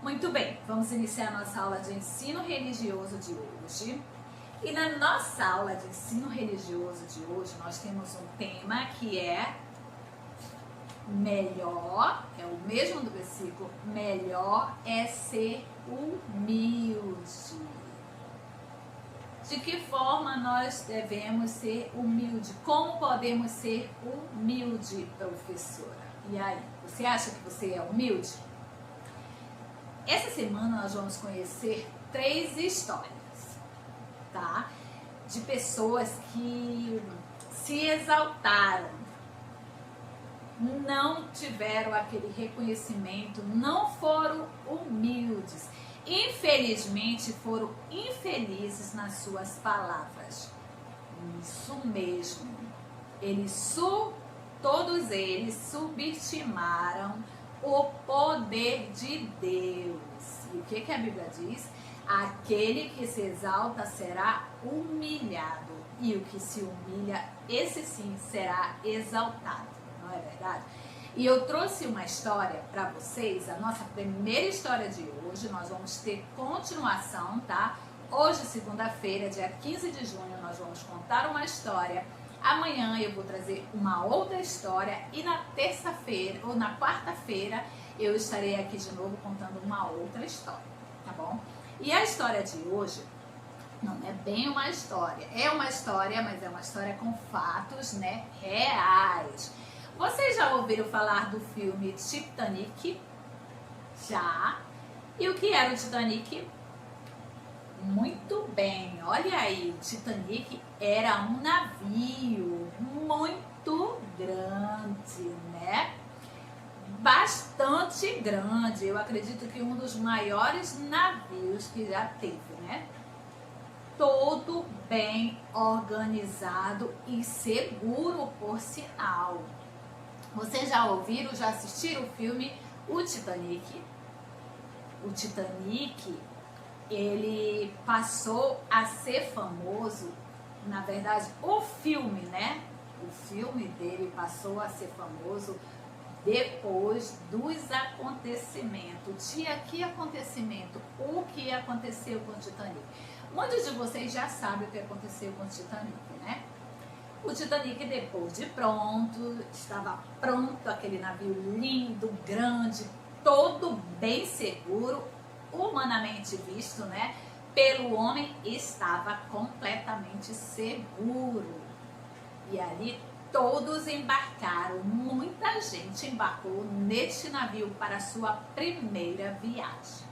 Muito bem, vamos iniciar a nossa aula de ensino religioso de hoje. E na nossa aula de ensino religioso de hoje, nós temos um tema que é melhor, é o mesmo do versículo, melhor é ser humilde. De que forma nós devemos ser humilde? Como podemos ser humilde, professora? E aí, você acha que você é humilde? Essa semana nós vamos conhecer 3 histórias, tá? De pessoas que se exaltaram, não tiveram aquele reconhecimento, não foram humildes. Infelizmente, foram infelizes nas suas palavras. Isso mesmo. Todos eles subestimaram o poder de Deus. E o que a Bíblia diz? Aquele que se exalta será humilhado, e o que se humilha, esse sim será exaltado. Não é verdade? E eu trouxe uma história para vocês, a nossa primeira história de hoje. Nós vamos ter continuação, tá? Hoje, segunda-feira, dia 15 de junho, nós vamos contar uma história. Amanhã eu vou trazer uma outra história e na terça-feira ou na quarta-feira eu estarei aqui de novo contando uma outra história, tá bom? E a história de hoje não é bem uma história, é uma história, mas é uma história com fatos, né, reais. Vocês já ouviram falar do filme Titanic? Já? E o que era o Titanic? Muito bem, olha aí, o Titanic era um navio muito grande, né? Bastante grande, eu acredito que um dos maiores navios que já teve, né? Todo bem organizado e seguro, por sinal. Vocês já ouviram, já assistiram o filme O Titanic? O Titanic, ele passou a ser famoso, na verdade, o filme, né? O filme dele passou a ser famoso depois dos acontecimentos. Tinha que acontecimento? O que aconteceu com o Titanic? Muitos de vocês já sabem o que aconteceu com o Titanic, né? O Titanic, depois de pronto, estava pronto, aquele navio lindo, grande, todo bem seguro, humanamente visto, né? Pelo homem, estava completamente seguro. E ali todos embarcaram, muita gente embarcou neste navio para a sua primeira viagem.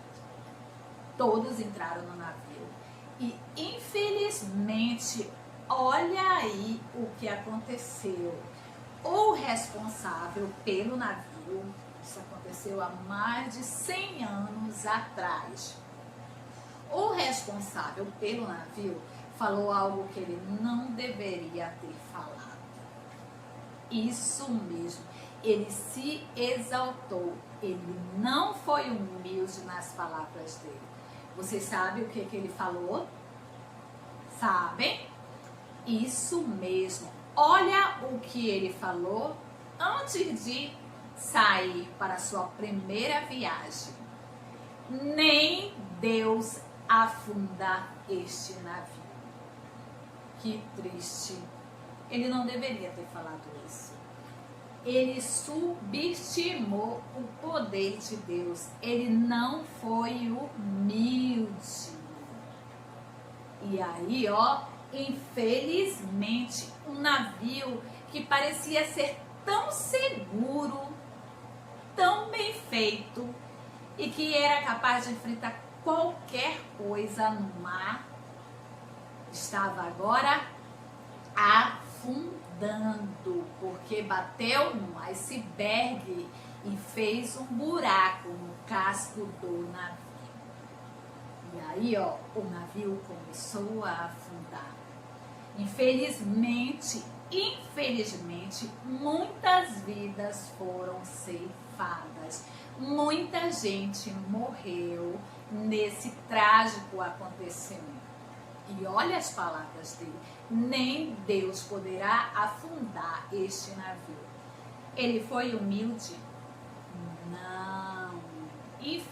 Todos entraram no navio e, infelizmente, olha aí o que aconteceu. O responsável pelo navio, isso aconteceu há mais de 100 anos atrás. O responsável pelo navio falou algo que ele não deveria ter falado. Isso mesmo, ele se exaltou, ele não foi humilde nas palavras dele. Vocês sabem o que ele falou? Sabem? Isso mesmo. Olha o que ele falou antes de sair para a sua primeira viagem. Nem Deus afunda este navio. Que triste. Ele não deveria ter falado isso. Ele subestimou o poder de Deus. Ele não foi humilde. E aí, ó, infelizmente, um navio que parecia ser tão seguro, tão bem feito e que era capaz de enfrentar qualquer coisa no mar, estava agora afundando, porque bateu no iceberg e fez um buraco no casco do navio. E aí, ó, o navio começou a afundar. Infelizmente, muitas vidas foram ceifadas. Muita gente morreu nesse trágico acontecimento. E olha as palavras dele: nem Deus poderá afundar este navio. Ele foi humilde? Não.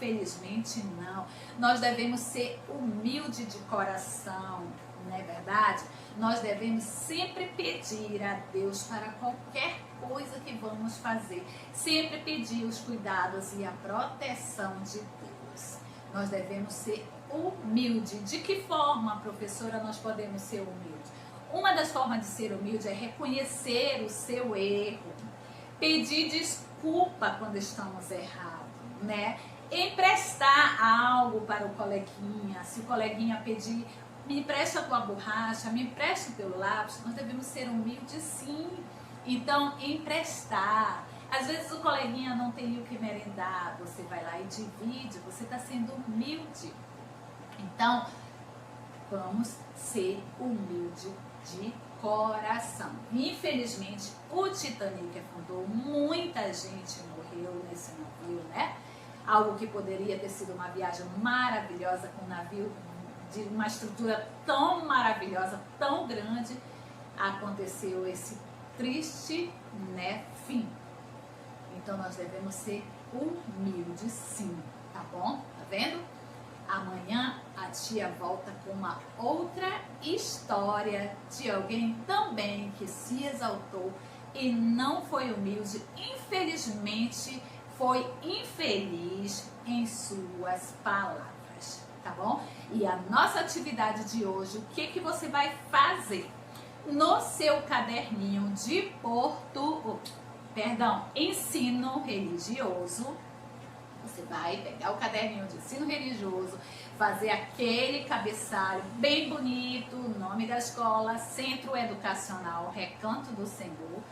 Infelizmente não. Nós devemos ser humildes de coração, não é verdade? Nós devemos sempre pedir a Deus para qualquer coisa que vamos fazer. Sempre pedir os cuidados e a proteção de Deus. Nós devemos ser humildes. De que forma, professora, nós podemos ser humildes? Uma das formas de ser humilde é reconhecer o seu erro, pedir desculpa quando estamos errados, né? Emprestar algo para o coleguinha. Se o coleguinha pedir, me empresta a tua borracha, me empresta o teu lápis, nós devemos ser humildes sim. Então, emprestar. Às vezes o coleguinha não tem o que merendar, você vai lá e divide, você está sendo humilde. Então, vamos ser humildes de coração. Infelizmente, o Titanic afundou, muita gente morreu nesse navio, né? Algo que poderia ter sido uma viagem maravilhosa com um navio de uma estrutura tão maravilhosa, tão grande, aconteceu esse triste, né, fim. Então nós devemos ser humildes sim, tá bom? Tá vendo? Amanhã a tia volta com uma outra história de alguém também que se exaltou e não foi humilde, infelizmente foi infeliz em suas palavras, tá bom? E a nossa atividade de hoje, o que você vai fazer? No seu caderninho de ensino religioso, você vai pegar o caderninho de ensino religioso, fazer aquele cabeçalho bem bonito, nome da escola, Centro Educacional Recanto do Senhor,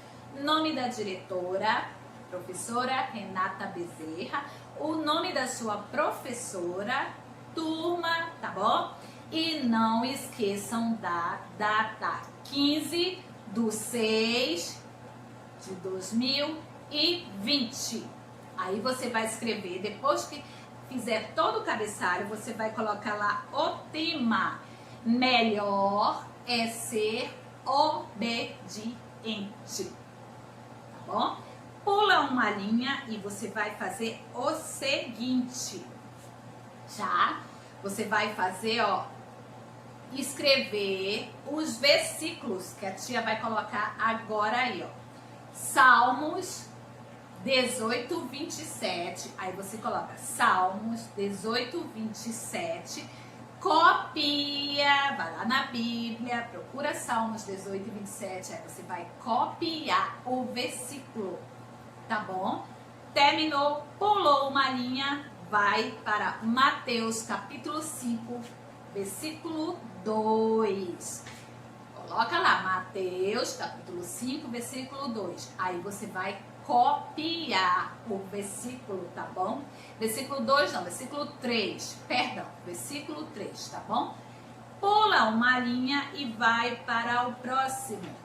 nome da diretora, professora Renata Bezerra, o nome da sua professora, turma, tá bom? E não esqueçam da data, 15/6/2020. Aí você vai escrever, depois que fizer todo o cabeçalho, você vai colocar lá o tema. Melhor é ser obediente. Tá bom? Pula uma linha e você vai fazer o seguinte. Já você vai fazer, ó, escrever os versículos que a tia vai colocar agora aí, ó. Salmos 18:27, aí você coloca Salmos 18:27, copia, vai lá na Bíblia, procura Salmos 18:27, aí você vai copiar o versículo, tá bom? Terminou, pulou uma linha, vai para Mateus capítulo 5, versículo 2. Coloca lá, Mateus capítulo 5, versículo 2. Aí você vai copiar o versículo, tá bom? Versículo 2 não, versículo 3, perdão, versículo 3, tá bom? Pula uma linha e vai para o próximo.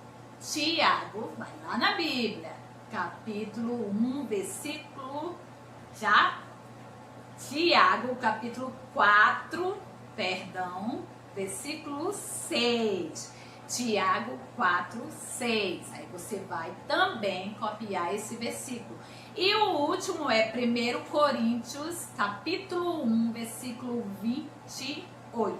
Tiago, vai lá na Bíblia, capítulo 1, versículo, já? Tiago, capítulo 4, perdão, versículo 6. Tiago 4:6. Aí você vai também copiar esse versículo. E o último é 1 Coríntios, capítulo 1, versículo 28.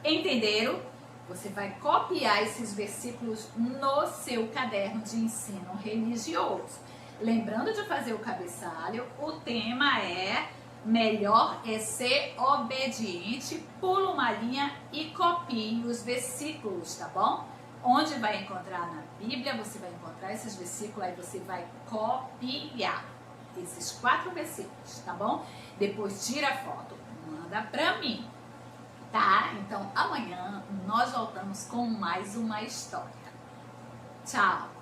Entenderam? Você vai copiar esses versículos no seu caderno de ensino religioso. Lembrando de fazer o cabeçalho, o tema é melhor é ser obediente, pula uma linha e copie os versículos, tá bom? Onde vai encontrar na Bíblia, você vai encontrar esses versículos, aí você vai copiar esses 4 versículos, tá bom? Depois tira a foto, manda pra mim, tá? Então amanhã nós voltamos com mais uma história. Tchau!